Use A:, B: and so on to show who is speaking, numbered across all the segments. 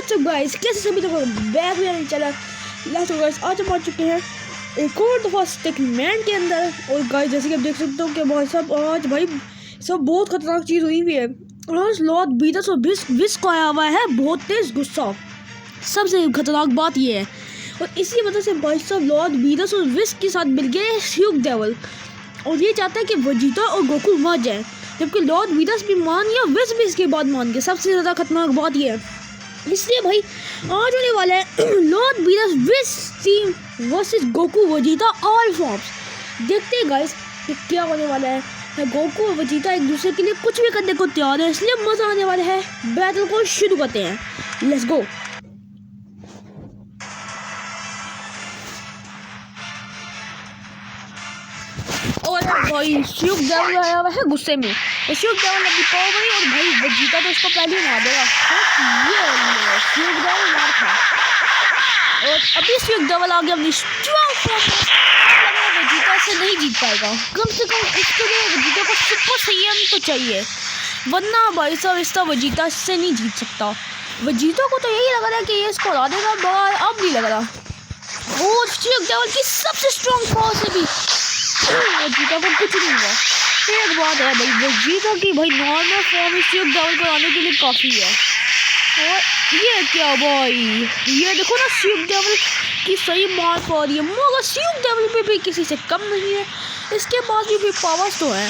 A: WhatsApp guys, कैसे सभी लोग बैक में चला लास्ट गाइस। आज हम आ चुके हैं एक और दफ़ा स्टिकमैन के अंदर। और गाइस जैसे कि आप देख सकते हो कि भाई साहब आज भाई सब बहुत खतरनाक चीज़ हुई हुई है। आज लॉर्ड बीटस और विस्क को आया हुआ है बहुत तेज गुस्सा। सबसे खतरनाक बात ये है और इसी वजह से भाई साहब लॉर्ड बीटस और विस्क के साथ मिल गए ह्यूग डेविल और ये चाहता है कि वेजिटा और गोकू मर जाए, जबकि लॉर्ड बीटस भी मान गया, विस्क भी इसके बाद मान गया। सबसे ज़्यादा खतरनाक बात ये है, इसलिए भाई आज होने वाला है Lord Beerus Whis team versus Goku Vegeta all forms. देखते हैं गाइस कि क्या होने वाला है। गोकू और वेजिटा एक दूसरे के लिए कुछ भी करने को तैयार है, इसलिए मज़ा आने वाला है। बैटल को शुरू करते हैं, लेट्स गो। और भाई ह्यूग डेविल आया हुआ है गुस्से में और ह्यूग डेविल अपनी पावर गई और भाई वेजिटा तो उसको पहले ही मार देगा। ये ह्यूग डेविल मार खा और अभी ह्यूग डेविल आ गया अपनी स्ट्रॉन्ग फॉर्म में। वेजिटा से नहीं जीत पाएगा, कम से कम इसके लिए वेजिटा को सुपर सैयन तो चाहिए, वरना भाई साहब इसका वेजिटा से नहीं जीत सकता। वेजिटा को तो यही लग रहा है कि ये इसको हरा देगा, मगर अब नहीं लग रहा। और ह्यूग डेविल की सबसे स्ट्रॉन्ग पावर से भी वेजिटा को कुछ नहीं हुआ। एक बात है भाई, वेजिटा की भाई नॉर्मल फॉर्म में ह्यूग डेविल को आने के लिए काफ़ी है। और ये क्या भाई, ये देखो ना ह्यूग डेविल की सही मार पा रही है, मगर ह्यूग डेविल पे भी किसी से कम नहीं है, इसके पास भी पावर्स तो है।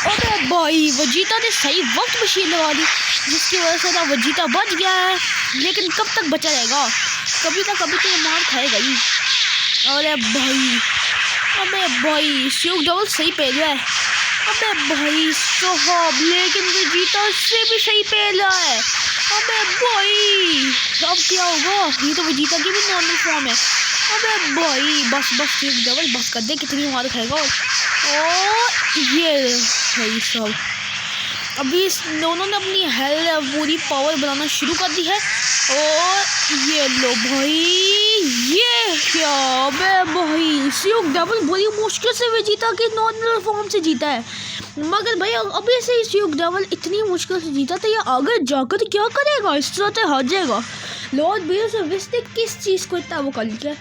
A: अरे भाई वेजिटा ने सही वक्त मशीन लगा दी, जिसकी वजह से ना वेजिटा बच गया है, लेकिन कब तक बचा रहेगा, कभी ना कभी तो ये मार खाएगा ही। अरे भाई, अबे भाई ह्यूग डेविल सही पहन रहा है। अबे भाई साहब, लेकिन वेजिटा से भी सही पहन रहा है। अबे भाई अब क्या होगा, ये तो वेजिटा की भी नॉर्मल फॉर्म है। अबे भाई बस ह्यूग डेविल बस कर दे, कितनी मार खाएगा। और ये भाई साहब अभी इस दोनों ने अपनी हेल्थ पूरी पावर बनाना शुरू कर दी है। और ये लो भाई, ये क्या, अबे भाई ह्यूग डेविल बड़ी मुश्किल से वेजिटा के नॉर्मल फॉर्म से जीता है, मगर भाई अभी से ह्यूग डेविल इतनी मुश्किल से जीता तो ये आगे जाकर क्या करेगा, इस तरह से हार जाएगा। लॉर्ड बीटस और विस्क ने किस चीज़ को इतना वो कर लिया।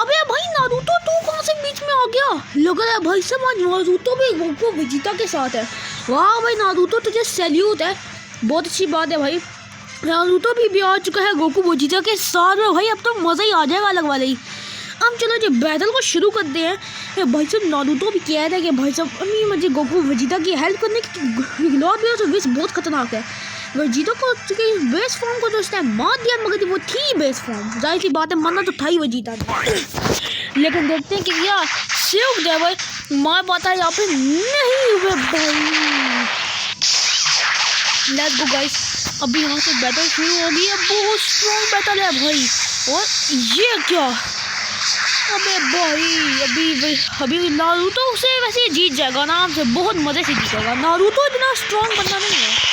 A: अबे भाई नारुतो तू कहाँ से बीच में आ गया, लग रहा है भाई समझ नारुतो भी गोकू वेजिटा के साथ है। वाह भाई नारुतो तुझे सैल्यूट है, बहुत अच्छी बात है भाई। नारुतो भी आ चुका है गोकू वेजिटा के साथ में, भाई अब तो मज़ा ही आ जाएगा अलग वाले ही। अब चलो जो बैटल को शुरू करते हैं। भाई साहब नारुतो भी कह रहा है कि भाई साहब अम्मी मुझे गोकू वेजिटा की हेल्प करने की, लॉर्ड बीटस और विस्क बहुत खतरनाक है। वेजिटा को बेस फॉर्म को तो उसने मार दिया, मगर वो थी बेस फॉर्म, जाहिर सी बात है मरना तो था ही वेजिटा। लेकिन देखते हैं कि क्या ह्यूग डेविल मार पाता है यहाँ पे, नहीं हुए भाई। लेट्स गो गाइस, अभी यहाँ से बैटल शुरू हो गई है, बहुत स्ट्रॉन्ग बैटल है भाई। और ये क्या, अबे भाई अभी नारुतो से वैसे जीत जाएगा आराम से, बहुत मज़े से जीतेगा। नारुतो इतना स्ट्रॉन्ग बंदा नहीं है।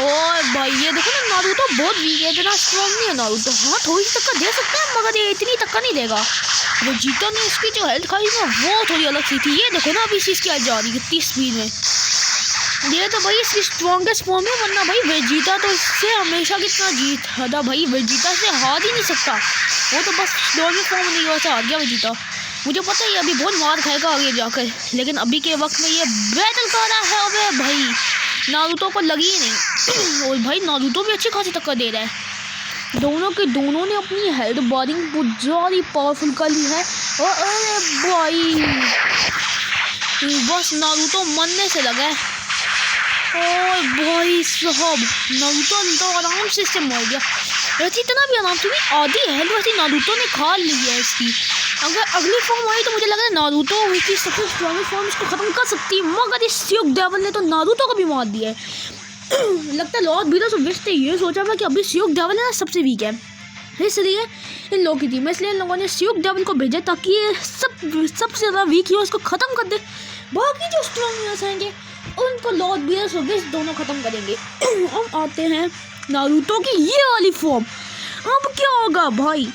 A: और भाई ये देखो ना नारुतो बहुत वीक है, इतना स्ट्रॉन्ग नहीं है नारुतो। हाँ थोड़ी सी टक्कर दे सकते हैं, मगर ये इतनी टक्कर नहीं देगा। वेजिटा ने इसकी जो हेल्थ खाई ना वो थोड़ी अलग सी थी। ये देखो ना अभी इसकी हेल्थ जा रही है 30 स्पीड में, ये तो भाई इसकी स्ट्रॉन्गेस्ट फॉर्म है, वरना भाई वेजिटा तो इससे हमेशा कितना जीत था भाई, वेजिटा से हार ही नहीं सकता। वो तो बस नॉर्मल फॉर्म नहीं हुआ था, हार गया वेजिटा। मुझे पता है अभी बहुत मार खाएगा आगे जाकर, लेकिन अभी के वक्त में ये बैटल कर रहा है। अबे भाई नारुतो को लगी ही नहीं और भाई नारुतो भी अच्छी खासी टक्कर दे रहा है। दोनों ने अपनी हेल्थ बारिंग बहुत ज़्यादा पावरफुल कर ली है। और अरे भाई बस नारुतो मरने से लगा है। और भाई साहब नारुतो तो आराम से इससे मर गया, वैसे इतना भी आराम से नहीं, आधी हेल्थ वैसे नारुतो ने खा ली है इसकी। अगर अगली फॉर्म आई तो मुझे लग रहा है नारुतो इसकी सबसे स्ट्रॉन्ग फॉर्म इसको ख़त्म कर सकती है, मगर इस ह्यूग डेविल ने तो नारुतो को भी मार दिया है। लगता है लॉर्ड बीटस और विस्क ने ये सोचा था कि अभी ह्यूग डेविल है सबसे वीक है, इसलिए इन लोगों की टीम, इसलिए इन लोगों ने ह्यूग डेविल को भेजा ताकि ये सबसे ज़्यादा वीक है उसको ख़त्म कर दे। बाकी जो स्ट्रॉन्ग यूनिट्स आएंगे उनको लॉर्ड बीटस और विस्क दोनों ख़त्म करेंगे। हम आते हैं नारुतो की ये वाली फॉर्म। अब क्या होगा भाई,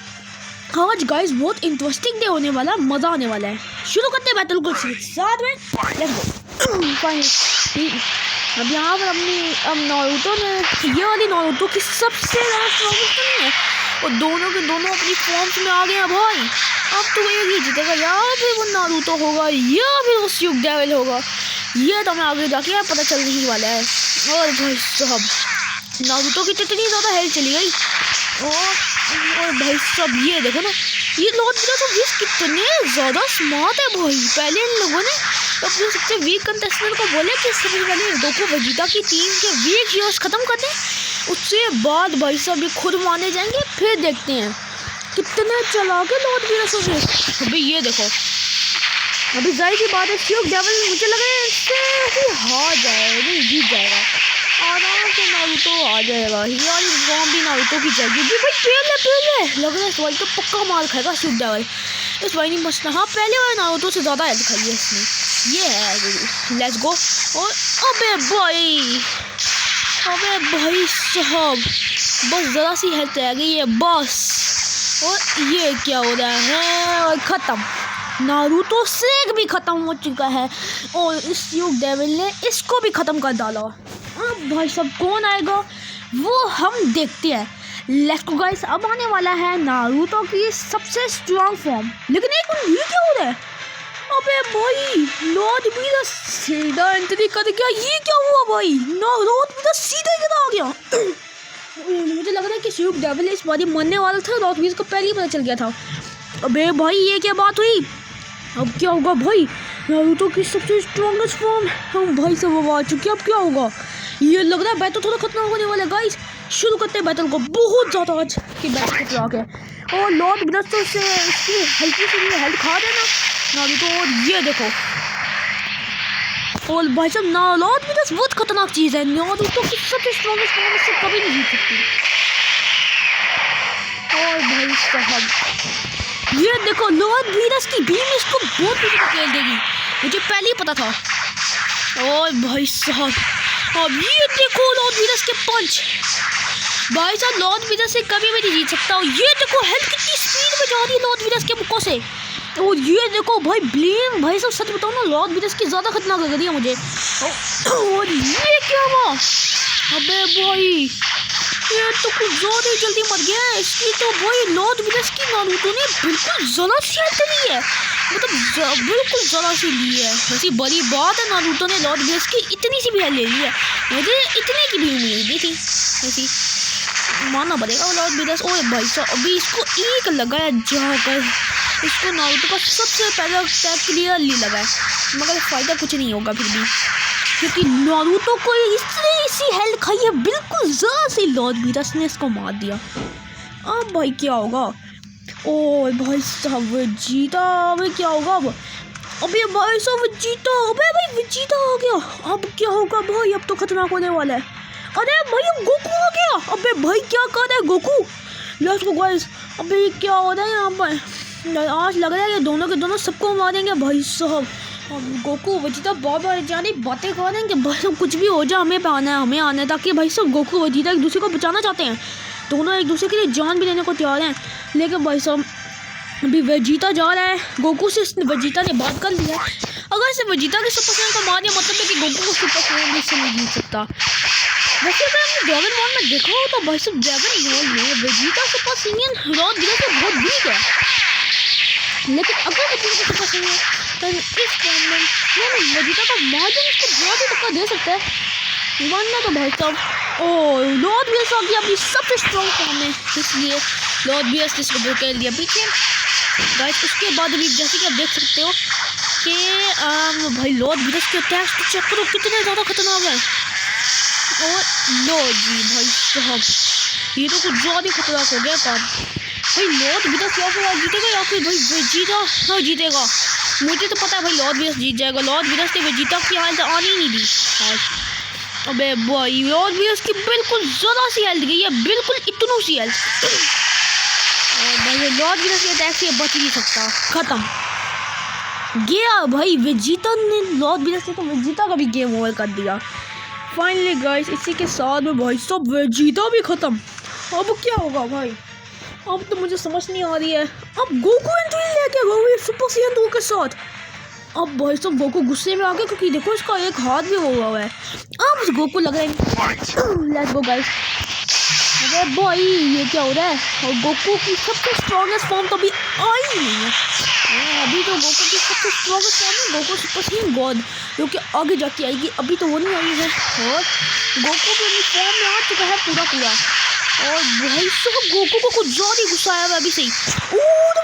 A: आज गाइस बहुत इंटरेस्टिंग डे होने वाला, मज़ा आने वाला है। शुरू करते हैं बैटल को साथ में, लेट्स गो। अब यहाँ पर अब नारुतो ने ये वाली नारुतो की सबसे ज़्यादा स्ट्रॉन्गेस्ट तो नहीं है, और दोनों के दोनों अपनी फॉर्म्स में आ गए हैं भाई। अब तो एक ही जीतेगा, या फिर वो नारुतो होगा या फिर वो स्यूक डेविल होगा, ये तो हमें आगे जाके पता चलने ही वाला है। और भाई साहब नारुतो की कितनी ज़्यादा हेल्थ चली गई, और भाई साहब ये देखो ना, ये लॉर्ड विदास कितने ज़्यादा स्मार्ट है भाई। पहले इन लोगों ने अपने सबसे वीक कंटेस्टेंट को बोले कि सबसे पहले गोकू वेजिटा की टीम के वीक हीरोज ख़त्म कर दें, उससे बाद भाई साहब ये खुद माने जाएंगे, फिर देखते हैं कितने चला के लॉर्ड विदास होंगे। अभी ये देखो, अभी जाहिर सी बात है स्यूक डेविल मुझे लग रहा है इससे हार जाएगा, नहीं जीत जाएगा आराम से, नारुतो आ जाएगा यार। फॉर्म भी नारुतो की जाएगी भाई, पहले लग रहा है इस भाई तो पक्का मार खाएगा स्यूक डेविल। इस भाई ने मस्त, हाँ पहले वाले नारुतो से ज़्यादा हेल्थ खाई है इसने, ये है लेट्स गो। और अबे भाई साहब बस ज़रा सी हेल्थ रह गई है बस, और ये क्या हो रहा है, और ख़त्म, नारुतो शेक भी ख़त्म हो चुका है, और इस स्यूक डेविल ने इसको भी ख़त्म कर डाला। अब भाई साहब कौन आएगा वो हम देखते हैं। लेट्स गो गाइस, अब आने वाला है नारुतो की सबसे स्ट्रॉन्ग फॉर्म। लेकिन एक मिनट, ये क्या हो रहा है? अबे भाई लॉर्ड विदास सीधा एंट्री कर गया, ये क्या हुआ भाई? लॉर्ड विदास सीधा इधर आ गया। मुझे लग रहा है कि स्यूक डेविल इस बारी मरने वाला था, लॉर्ड विदास को पहले ही पता चल गया था। अबे भाई ये क्या बात हुई? अब क्या होगा भाई? नारुतो की सबसे स्ट्रॉन्गेस्ट फॉर्म हम भाई सब अब आ चुके हैं, अब क्या होगा? ये लग रहा है बैटल थोड़ा खतरनाक होने वाला है गाइस। शुरू करते हैं बैटल को, बहुत ज़्यादा आज की बैटल खतरनाक है। और लॉर्ड विदास तो से इसकी हल्की सी हेल्थ खा देना नारुतो, और ये देखो, और भाई साहब लॉर्ड विदास बहुत खतरनाक चीज़ है, नारुतो की सबसे स्ट्रॉन्गेस्ट फॉर्म इससे कभी नहीं जीत सकती। और भाई साहब ये देखो, लॉर्ड विदास की बीम इसको बहुत खेल देगी, मुझे पहले ही पता था। और भाई साहब अब ये देखो लॉर्ड विदास के पंच, भाई साहब लॉर्ड विदास से कभी भी नहीं जीत सकता। और ये देखो हेल्थ कितनी स्पीड में जा रही है लॉर्ड विदास के मुक्कों से। और ये देखो भाई ब्लेम, भाई साहब सच बताओ ना लॉर्ड विदास की ज़्यादा खतरनाक लग रही है मुझे। और ये क्या हुआ? अबे भाई ये तो कुछ ज़्यादा ही जल्दी मर गया है। इसकी तो भाई लॉर्ड विदास की नारुतो ने बिल्कुल ज़रा सी हेल्थ ली है, मतलब बिल्कुल ज़रा सी ली है। वैसी बड़ी बात है नारुतो ने लॉर्ड विदास की इतनी सी भी हेल्थ ले ली है, मुझे इतने की भी उम्मीद नहीं थी, ऐसी मानना पड़ेगा लॉर्ड विदास। और भाई साहब अभी इसको एक लगाया जाकर, इसको नारुतो का सबसे पहला अटैक क्लियरली लगा है, मगर फ़ायदा कुछ नहीं होगा फिर भी, क्योंकि नारुतो को इसी हेल्थ खाई है बिल्कुल ज़रा सी, लॉर्ड विदास ने इसको मार दिया। अब भाई क्या होगा? ओ भाई साहब वेजिटा, अबे क्या होगा अब? अबे भाई साहब वेजिटा, अबे भाई वेजिटा आ गया, अब क्या होगा भाई? अब तो खतरनाक होने वाला है। अरे भाई अब गोकू आ गया, अबे भाई क्या कर रहा है गोकू? लेट्स गो गाइस, अबे क्या हो रहा है यहाँ पर? आज लग रहा है ये दोनों के दोनों सबको मारेंगे भाई साहब। गोकू वेजिटा बार जाने बातें कर रहे हैं कि भाई साहब कुछ भी हो जाए हमें आना है, ताकि भाई साहब गोकू वेजिटा एक दूसरे को बचाना चाहते हैं, दोनों एक दूसरे के लिए जान भी देने को तैयार हैं। लेकिन भाई साहब अभी वेजिटा जा रहा है, गोकू से वेजिटा ने बात कर लिया है, अगर इसे वेजिटा के सुपर सैयन को मार दिया मतलब है कि गोकू को सुपर सैयन भी इससे नहीं जीत सकता। वैसे अगर हमने ड्रैगन बॉल में देखा हो तो भाई साहब ड्रैगन बॉल में वेजिटा सुपर सैयन लॉर्ड विदास से बहुत वीक है, लेकिन अगर वेजिटा सुपर सैयन तो इस फॉर्म में वेजिटा का मार्जिन इसको बहुत ही धक्का दे सकता है, वरना तो भाई साहब ओ लॉर्ड विदास आ गया अपनी सबसे स्ट्रॉन्ग फॉर्म में, इसलिए लॉर्ड विदास इसको धकेल दिया पीछे गाइस। उसके बाद भी जैसे कि आप देख सकते हो कि भाई लॉर्ड विदास के अटैक्स तो चेक करो कितने ज़्यादा खतरनाक है। और लो जी भाई साहब ये तो कुछ ज़्यादा खतरनाक हो गया काम भाई। लॉर्ड विदास या फिर जीतेगा या फिर भाई वेजिटा हाँ जीतेगा, मुझे तो पता है भाई लॉर्ड विदास जीत जाएगा। लॉर्ड विदास ने वेजिटा की हालत आनी नहीं दी आज। अबे भाई लॉर्ड विदास की बिल्कुल ज़रा सी हेल्थ गई है, बिल्कुल इतनी सी हेल्थ, और भाई लॉर्ड विदास के अटैक से बच नहीं सकता, ख़त्म गया भाई। वेजिटा ने लॉर्ड विदास ने तो वेजिटा का भी गेम ओवर कर दिया फाइनली गाइस। इसी के साथ में भाई सब वेजिटा भी ख़त्म। अब क्या होगा भाई? अब तो मुझे समझ नहीं आ रही है। अब गोकू एंट्री लेके गोकू सुपर सैयन 2 के साथ अब भाई साहब गोकू गुस्से में आ गया क्योंकि देखो इसका एक हाथ भी हुआ है। अब उस गोकू लग रहा है लेट्स गो गाइस। अरे भाई ये क्या हो रहा है? और गोकू की सबसे स्ट्रॉन्गेस्ट फॉर्म तो अभी आई नहीं है। अभी तो गोकू की सबसे स्ट्रॉन्गेस्ट फॉर्म है गोकू सुपर साइयन गॉड, जो कि आगे जाके आएगी, अभी तो वो नहीं आई है। और गोकू भी अपनी फॉर्म में आ चुका है पूरा। और भाई साहब गोकू को कुछ ज़्यादा ही गुस्सा आया हुआ अभी से ही। और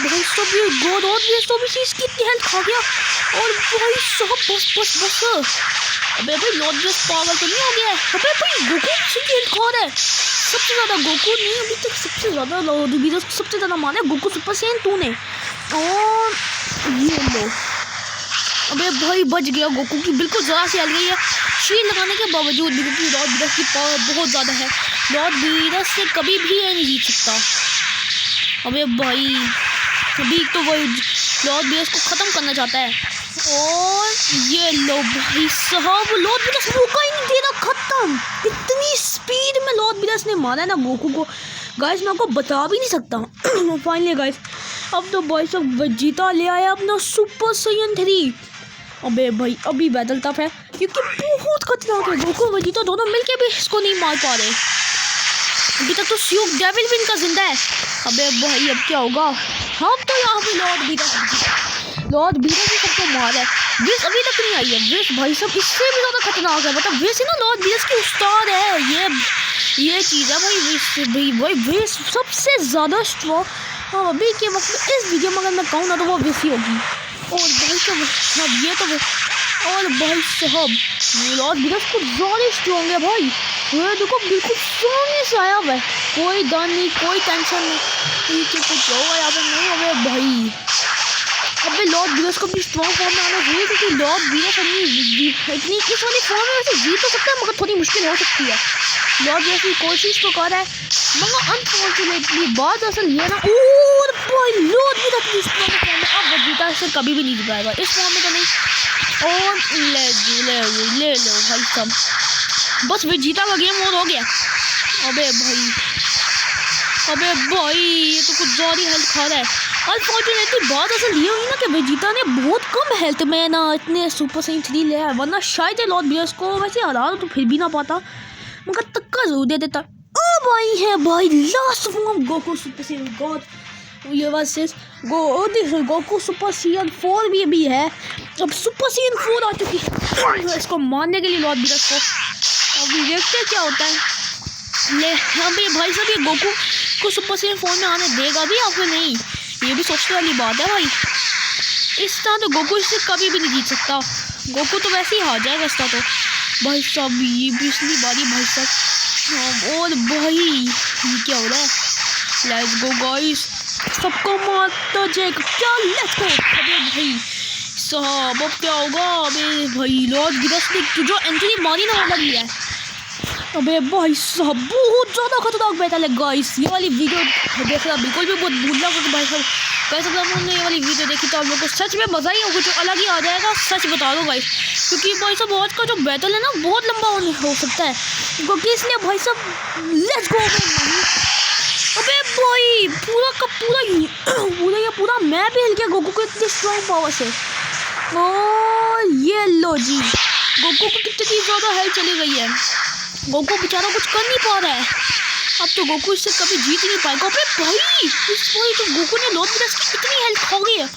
A: भाई साहब ये गॉड और ये सब चीज़ कितनी हेल्थ खा गया। और भाई साहब बस अबे भाई लॉर्ड ब्रेस पागल तो नहीं हो गया है? अबे भाई गोकू कितनी हेल्थ खा रहा है? सबसे ज़्यादा गोकू नहीं, अभी तक सबसे ज़्यादा लॉर्ड ब्रेस को सबसे ज़्यादा मारा है गोकू सुपर साइयन 2 ने। और ये लो अबे भाई बच गया गोकू की बिल्कुल ज़रा सी हल गई है शील्ड लगाने के बावजूद भी, क्योंकि लॉर्ड ब्रेस की पावर बहुत ज़्यादा है। लॉर्ड ब्रेस से कभी भी ये नहीं जीत सकता। अबे भाई अभी तो वही लॉर्ड ब्रेस को ख़त्म करना चाहता है। और ये लो भाई साहब लॉर्ड ब्रेस मौका ही नहीं दे रहा, खत्म। इतनी स्पीड में लॉर्ड ब्रेस ने मारा है ना गोकू को गाइस, मैं आपको बता भी नहीं सकता। फाइनली गाइस अब तो भाई साहब वेजिटा ले आया अपना सुपर साइयन 3। अबे भाई अभी बैटल टफ है क्योंकि बहुत खतरनाक है। गोकू वेजिटा दोनों मिलके भी इसको नहीं मार पा रहे। अभी तक तो स्यूक डेविल भी इनका जिंदा है। अबे भाई अब क्या होगा? हम तो यहाँ पे लॉर्ड ब्रेस भी सबको मार है। ब्रेस अभी तक नहीं आई है। ब्रेस भाई साहब इससे भी ज़्यादा खतरनाक है, मतलब ब्रेस है ना लॉर्ड ब्रेस की उस्ताद है। ये चीज़ है भाई ब्रेस सबसे ज़्यादा स्ट्रॉन्ग। हाँ अभी के वक्त में इस वीडियो में अगर मैं कहूँ ना तो वो ब्रेस ही होगी। और भाई साहब ये तो और भाई साहब लॉर्ड ब्रेस कुछ ज़्यादा स्ट्रॉन्ग है भाई। ये देखो बिल्कुल सामने से आया हुआ है, कोई डर नहीं कोई टेंशन नहीं, पीछे कुछ होगा यहाँ पे नहीं। अबे भाई अबे लॉर्ड ब्रेस को भी स्ट्रॉन्ग फॉर्म में आना चाहिए, क्योंकि लॉर्ड ब्रेस इतनी इस वाली फॉर्म में वैसे जीत तो सकता है मगर थोड़ी मुश्किल हो सकती है। लॉर्ड ब्रेस की कोशिश तो कर रहा है मगर अनफॉर्चुनेटली बात असल ये ना। और भाई लॉर्ड ब्रेस अपनी स्ट्रॉन्ग फॉर्म में अब वेजिटा इससे कभी भी नहीं जिताएगा इस फॉर्म में तो नहीं। और ले लो भाई साहब बस वेजिटा का गेम और हो गया। अबे भाई ये तो कुछ ज़्यादा हेल्थ खा रहा है। अनफॉर्चुनेटली बात असल ये हुई ना कि वेजिटा ने बहुत कम हेल्थ में ना इतने सुपर साइयन 3 लिया है, वरना शायद लॉर्ड ब्रेस को वैसे हरा तो फिर भी ना पाता मगर तक्का जरूर दे देता। अब आई है भाई last form Goku super Saiyan god. ये वर्सेस गोकू सुपर साइयन 4 भी है। अब सुपर साइयन 4 आ चुकी है इसको मारने के लिए लॉर्ड ब्रेस को। अभी देखते क्या होता है। ले अभी भाई साहब ये गोकू को सुपर साइयन 4 में आने देगा भी या फिर नहीं, ये भी सोचने वाली बात है भाई। इस तरह तो गोकू इससे कभी भी नहीं जीत सकता। गोकू तो वैसे ही हार जाएगा इसका तो भाई साहब। ये पिछली बारी भाई साहब। और भाई ये क्या हो रहा है? लेट्स गो गाइस सबको मारता जाएगा क्या? Let's go. अबे भाई साहब अब क्या होगा? अबे भाई लॉर्ड ब्रेस ने जो एंट्री मारी ना वो लिया है। अबे भाई साहब बहुत ज़्यादा खतरनाक बैटल है गाइस। ये वाली वीडियो देखना बिल्कुल भी बहुत भूलना क्योंकि भाई साहब गाइस अगर आपने ये वाली वीडियो देखी तो आप लोगों को सच में मज़ा ही होगा, कुछ अलग ही आ जाएगा सच बता दो गाइस। क्योंकि भाई साहब आज का जो बैटल है ना बहुत लंबा हो सकता है क्योंकि इसलिए भाई साहब लेट्स गो। अबे भाई पूरा का पूरा मैप हिल गया गोकू को इतनी स्ट्रॉन्ग पावर से। और ये लो जी गोकू को कितनी ज़्यादा हेल्थ चली गई है। गोकू बेचारा कुछ कर नहीं पा रहा है। अब तो गोकू इससे कभी जीत नहीं पाएगा। अबे भाई इस भाई तो गोकू ने लॉर्ड ब्रेस की कितनी हेल्थ खा गई है।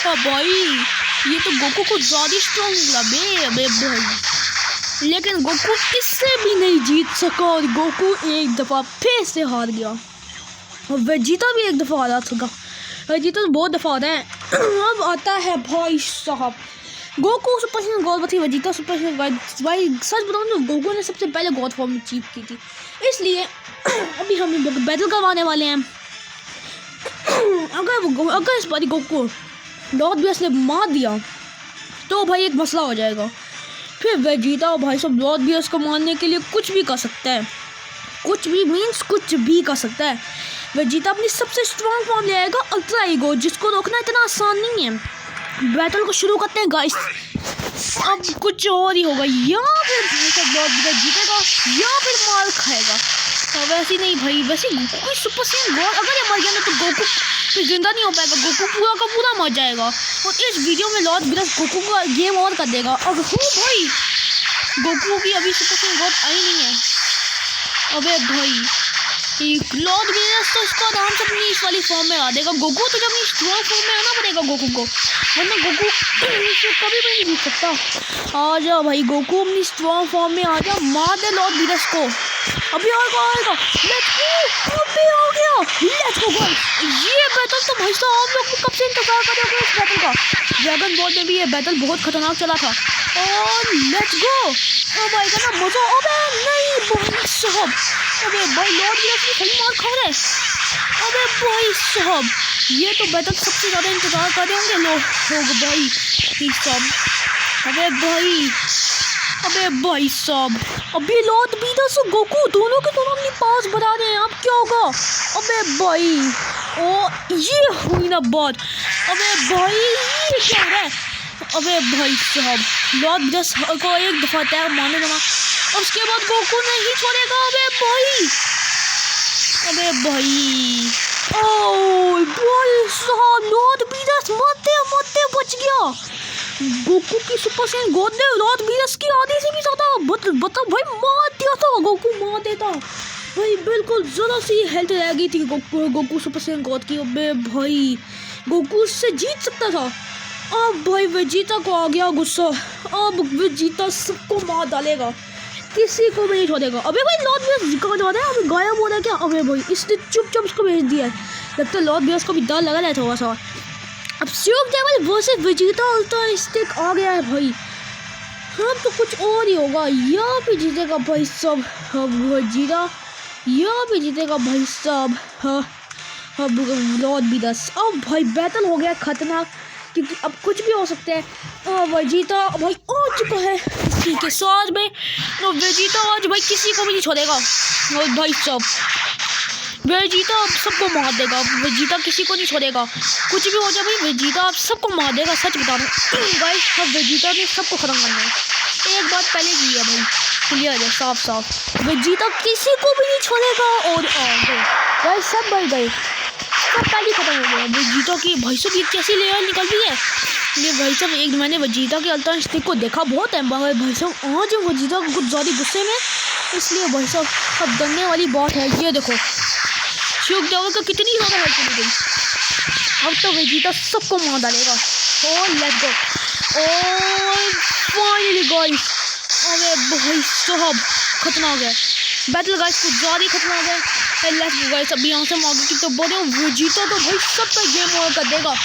A: और भाई ये तो गोकू को ज़्यादा स्ट्रॉन्ग लगा। अबे भाई लेकिन गोकू इससे भी नहीं जीत सका और गोकू एक दफ़ा फिर से हार गया। और वेजिटा भी एक दफ़ा हारा सका। वेजिटा तो बहुत दफ़ा हारा है। अब आता है भाई साहब गोकू सुपर साइयन गॉड बची वेजिटा सुपर साइयन गॉड। भाई सच बताऊँ तो गोकू ने सबसे पहले गॉड फॉर्म अचीव की थी, इसलिए अभी हम बैटल करवाने वाले हैं। अगर इस बारी गोकू लॉर्ड ब्रेस ने मार दिया तो भाई एक मसला हो जाएगा। फिर वेजिटा और भाई साहब लॉर्ड ब्रेस को मारने के लिए कुछ भी कर सकता है, कुछ भी मीन्स कुछ भी कर सकता है। वेजिटा अपनी सबसे स्ट्रॉन्ग फॉर्म ले आएगा अल्ट्रा ईगो, जिसको रोकना इतना आसान नहीं है। बैटल को शुरू करते हैं गाइस। अब कुछ और ही होगा, या फिर भाई साहब लॉर्ड ब्रेस जीतेगा या फिर मार खाएगा। वैसे नहीं भाई, वैसे गोकू की सुपर साइयन गॉड अगर ये मर गया ना तो गोकू फिर जिंदा नहीं हो पाएगा, गोकू पूरा का पूरा मर जाएगा और इस वीडियो में लॉर्ड बीरस गोकू का गेम ओवर कर देगा। और भाई गोकू की अभी सुपर सेन गॉड आई नहीं है। अबे भाई लॉर्ड बीरस तो इसको आराम से अपनी इस वाली फॉर्म में आ देगा। गोकू तो जब अपनी स्ट्रॉन्ग फॉर्म में आना पड़ेगा गोकू को, वरना गोकू कभी भी नहीं जीत सकता। आ जा भाई गोकू अपनी स्ट्रॉन्ग फॉर्म में आ जा, मार दे लॉर्ड बीरस को। अभी आएगा लेट्स गो, अभी हो गया लेट्स गो गाइस। ये बैटल तो भाई साहब आप लोग कब से इंतजार कर रहे हो इस बैटल का। ड्रैगन बॉल में भी ये बैटल बहुत खतरनाक चला था और लेट्स गो। ओ भाई का ना मजा। अबे नहीं भाई साहब, अबे भाई लॉर्ड बीरस की सही मार खा रहे। अबे भाई साहब ये तो बैटल सबसे ज़्यादा इंतजार कर रहे होंगे लोग भाई साहब। अबे भाई साहब अभी लॉर्ड बीरस और गोकू दोनों के दोनों अपनी पास बढ़ा रहे हैं। अब क्या होगा। अबे भाई ओ ये हुई ना बात। अबे भाई ये क्या हो रहा है। अबे भाई साहब लॉर्ड बीरस को एक दफ़ा अटैक मारने देना और उसके बाद गोकू नहीं छोड़ेगा। अबे भाई ओ भाई साहब लॉर्ड बीरस मरते बच गया। गोकू की सुपर सेन गॉड ने लॉर्ड बीरस की आधी से भी ज़्यादा बता भाई मार दिया था। गोकू मार देता भाई, बिल्कुल ज़रा सी हेल्थ रह गई थी गोकू सुपर सेन गॉड की। अबे भाई गोकू उससे जीत सकता था। अब भाई वेजिटा को आ गया गुस्सा। अब वेजिटा सबको मार डालेगा, किसी को भी नहीं छोड़ेगा। अबे भाई लॉर्ड बीरस कहाँ जा रहा है, अभी गायब हो रहा है क्या। अबे भाई इसने चुपचाप उसको भेज दिया है। लगता है लॉर्ड बीरस को भी डर लगा रहा है थोड़ा सा। अब श्योक devil versus Vegeta ultra instinct आ गया है भाई। हाँ तो कुछ और ही होगा, यहाँ पे जीतेगा भाई साहब वेजिटा, यहाँ पे जीतेगा भाई साहब लॉर्ड बीरस। अब भाई बैटल हो गया खतरनाक, क्योंकि अब कुछ भी हो सकता है। वेजिटा भाई आ चुका है इसी के साथ में, तो वेजिटा आज भाई किसी को भी नहीं छोड़ेगा। और भाई साहब वेजिटा अब सबको मार देगा। वेजिटा किसी को नहीं छोड़ेगा, कुछ भी हो जाए भाई वेजिटा अब सबको मार देगा। सच बता रहा हूँ गाइस, अब वेजिटा ने सबको खत्म करना है। एक बात पहले की है भाई, क्लियर है साफ वेजिटा किसी को भी नहीं छोड़ेगा। और गाइस सब भाई गए, सब पहले खत्म हो गया। वेजिटा की भाई साहब ये कैसी लेयर निकल रही है। ये भाई साहब एक मैंने वेजिटा के अल्ट्रा इंस्टिंक्ट को देखा बहुत है मगर भाई साहब आज वेजिटा कुछ ज़्यादा गुस्से में, इसलिए भाई साहब अब डरने वाली बात है। ये देखो श्योक डेविल का कितनी ज़्यादा हेल्प मिल गई। अब तो वेजिटा सबको मार डालेगा। और लेट्स गो और फाइनली गाइस अबे भाई साहब खतरनाक हो गया बैटल गाइस, कुछ ज़्यादा ही खतरनाक है। लेट्स गो गाइस अभी यहाँ से मांगे की तो बोले वेजिटा तो भाई सबका गेम ओवर कर देगा।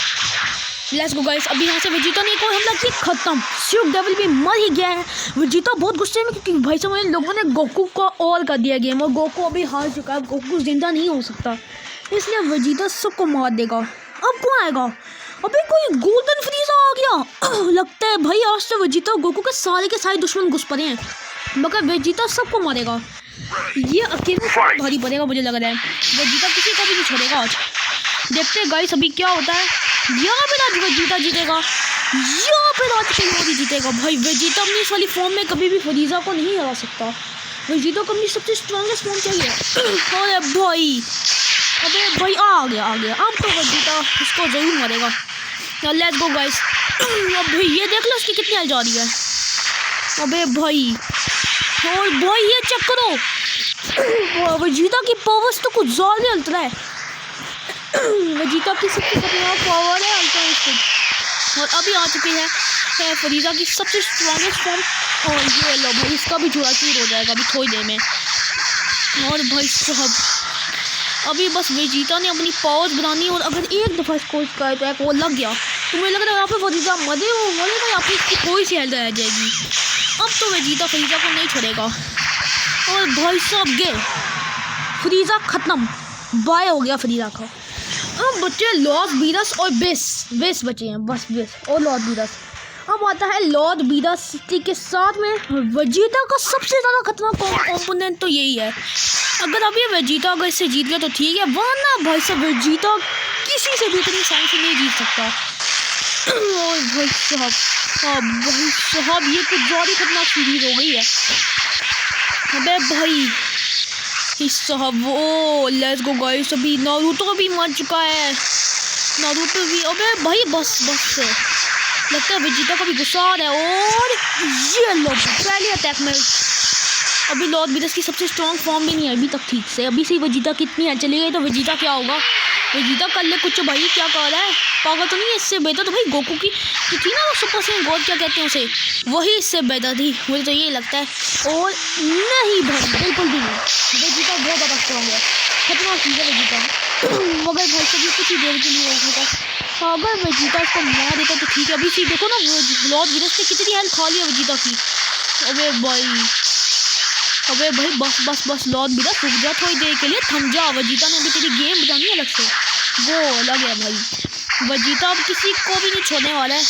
A: लेट्स गो गाइस अभी यहाँ से वेजिटा ने कोई हमला किया खत्म। श्योक डेविल भी मर ही गया है। वेजिटा बहुत गुस्से में क्योंकि भाई साहब इन लोगों ने गोकू का ऑल कर दिया गेम और गोकू अभी हार चुका है। गोकू जिंदा नहीं हो सकता, इसलिए वेजिटा सबको मार देगा। अब कौन आएगा। अबे कोई गोल्डन फ्रीज़ा आ गया। लगता है भाई आज तो वेजिटा गोकू के सारे दुश्मन घुस पड़े हैं, मगर वेजिटा सबको मारेगा। ये अकेले भारी पड़ेगा मुझे लग रहा है। वेजिटा किसी को भी नहीं छोड़ेगा आज। देखते हैं गाइस अभी क्या होता है। यहाँ पे आज वेजिटा जीतेगा, यहाँ पे आज के जीतेगा। भाई वेजिटा अपनी इस वाली फॉर्म में कभी भी फ्रीज़ा को नहीं हरा सकता। वेजिटा को अपनी सबसे स्ट्रॉन्गेस्ट फॉर्म चाहिए। अरे भाई अबे भाई आ गया अब तो वेजिटा इसको जरूर मारेगा। Let's go guys. अब भाई ये देख लो उसकी कितनी हेल्थ जा रही है। अबे भाई और भाई ये चेक करो वेजिटा की पावर्स तो कुछ ज़्यादा अल्ट्रा है। वेजिटा की सबसे खतरनाक पावर है अल्ट्रा इंस्टिंक्ट और अभी आ चुकी है फ्रीज़ा की सबसे स्ट्रॉन्गेस्ट फॉर्म। और ये लो भाई इसका भी चूर हो जाएगा अभी थोड़ी देर में। और भाई साहब अभी बस वेजिटा ने अपनी पावर्स बनानी और अगर एक दफ़ा इसको इसका अटैक वो लग गया तो मुझे लग रहा है यहाँ पे वेजिटा मरेगा या फिर इसकी कोई सी हेल्थ रह जाएगी। अब तो वेजिटा फ्रीज़ा को नहीं छोड़ेगा। और भाई साहब गे फ्रीज़ा ख़त्म, बाय हो गया फ्रीज़ा का। अब बच्चे लॉर्ड बीरस और बेस बचे हैं, बस बेस और लॉर्ड बीरस। अब आता है लॉर्ड बीरस के साथ में वेजिटा का सबसे ज़्यादा खतरनाक ओपोनेंट तो यही है। अगर अब ये वेजिटा अगर इससे जीत गया तो ठीक है, वरना भाई साहब वेजिटा किसी से भी इतनी आसानी से नहीं जीत सकता। और भाई साहब ये कुछ ज़्यादा खतरनाक सीरीज हो गई है। अबे भाई साहब वो लेट्स गो गाइस अभी नारुतो भी मर चुका है। नारुतो भी। अबे भाई बस से लगता है वेजिटा को भी गुस्सा आ रहा है। और ये लो पहले अटैक में अभी लॉर्ड विदस की सबसे स्ट्रॉन्ग फॉर्म भी नहीं है अभी तक ठीक से। अभी से वेजिटा कितनी है चली गई तो वेजिटा क्या होगा। वेजिटा कर ले कुछ भाई, क्या कर रहा है, पागल तो नहीं है। इससे बेहतर तो भाई गोकू की जो थी ना वो सुपर सैयन गॉड क्या कहते हैं उसे, वही इससे बेहतर थी मुझे तो ये लगता है। और नहीं भाई बिल्कुल भी नहीं, वेजिटा बहुत ज़्यादा स्ट्रॉन्ग है, खतरनाक चीज़ है वेजिटा। मगर भाई सभी कुछ ही देर के लिए होगा, अगर वेजिटा इसको मार देता तो ठीक है। अभी सी देखो ना लॉर्ड विदस ने कितनी हेल्थ खा लिया वेजिटा की। अबे भाई बस लॉर्ड विदस रुक जा थोड़ी देर के लिए, थम जा। वेजिटा ने अभी तेरी गेम बजानी है अलग से, वो अलग है भाई। वेजिटा अब किसी को भी नहीं छोड़ने वाला है।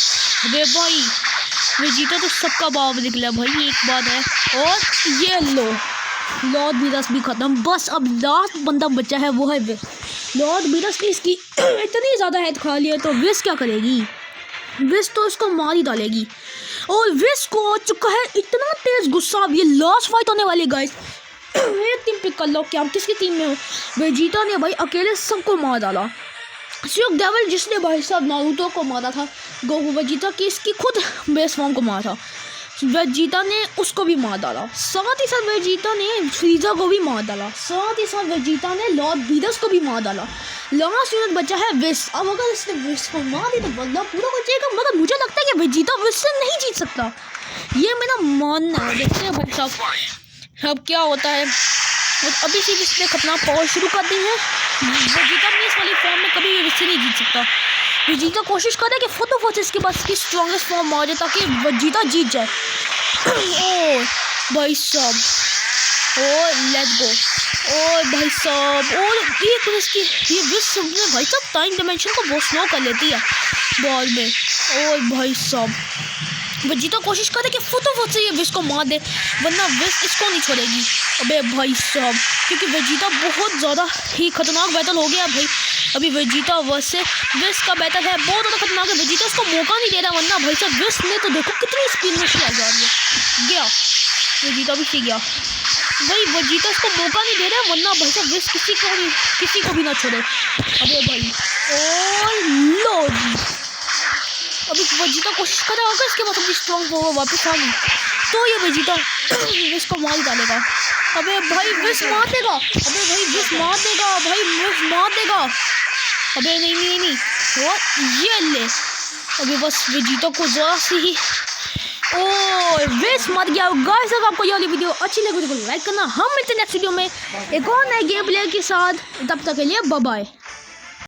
A: अबे भाई वेजिटा तो सबका बाप निकला भाई, एक बात है। और ये लो लॉर्ड विदस भी खत्म। बस अब लास्ट बंदा बचा है, वो है विस। लॉर्ड विदस ने इसकी इतनी ज़्यादा हेल्थ खा लिया तो विस क्या करेगी, विस तो इसको मार ही डालेगी। और विस को आ चुका है इतना तेज गुस्सा। अब ये लास्ट फाइट होने वाली गाइस, एक टीम पिक कर लो कि आप किसकी टीम में हो। वेजिटा ने भाई अकेले सबको मार डाला। सिल्क डेविल जिसने भाई साहब नारुतो को मारा था, गोकू वेजिटा की इसकी खुद बेस फॉर्म को मारा था, वेजिटा ने उसको भी मार डाला। साथ ही साथ वेजिटा ने फ्रीजा को भी मार डाला। साथ ही साथ वेजिटा ने लॉर्ड विदस को भी मार डाला। लास्ट यूनिट बचा है विस। अब अगर इसने विस को मार दी तो बदला पूरा हो जाएगा, मगर मुझे लगता है कि वेजिटा विस से नहीं जीत सकता, ये मेरा मानना है। देखते हैं भाई साहब अब क्या होता है। अभी से इसने अपना पावर शुरू कर दी है। वेजिटा ने इस वाली फॉर्म में कभी भी विस से नहीं जीत सकता। वेजिटा कोशिश कर रहा है कि फटाफट इसके पास इसकी स्ट्रॉन्गेस्ट फॉर्म मार जाए ताकि वेजिटा जीत जाए। ओ भाई साहब, ओ लेट्स गो। और भाई साहब और एक इसकी ये विस ने भाई साहब टाइम डायमेंशन को बहुत स्लो कर लेती है बॉल में। और भाई साहब वेजिटा कोशिश करे कि फटाफट से ये विस को मार दे, वरना विस इसको नहीं छोड़ेगी। अबे भाई साहब क्योंकि वेजिटा बहुत ज़्यादा ही खतरनाक बैटल हो गया भाई। अभी वेजिटा वर्सेस विस का बैटल है, बहुत ज़्यादा खतरनाक है। वेजिटा इसको मौका नहीं दे रहा, वरना भाई साहब विस ने तो देखो कितनी स्पीड में खेला जा रही है। गया वेजिटा भी सीख गया भाई, वेजिटा इसको मौका नहीं दे रहा है, वरना भाई साहब विस किसी को भी ना छोड़े। अबे भाई और लो जी अभी वेजिटा कोशिश कर रहा होगा इसके बाद अपनी स्ट्रॉन्ग पावर वापस आ गई तो ये वेजिटा विस को मार डालेगा। अबे भाई विस मार देगा, अबे भाई विस मार देगा, भाई विस मार देगा। अबे नहीं और ये ले अभी बस वेजिटा को जरा सी ही और विस मर गया। गाइस अगर आपको ये वाली वीडियो अच्छी लगी तो लाइक करना। हम मिलते हैं नेक्स्ट वीडियो में एक और नए गेम प्ले के साथ, तब तक के लिए बाय बाय।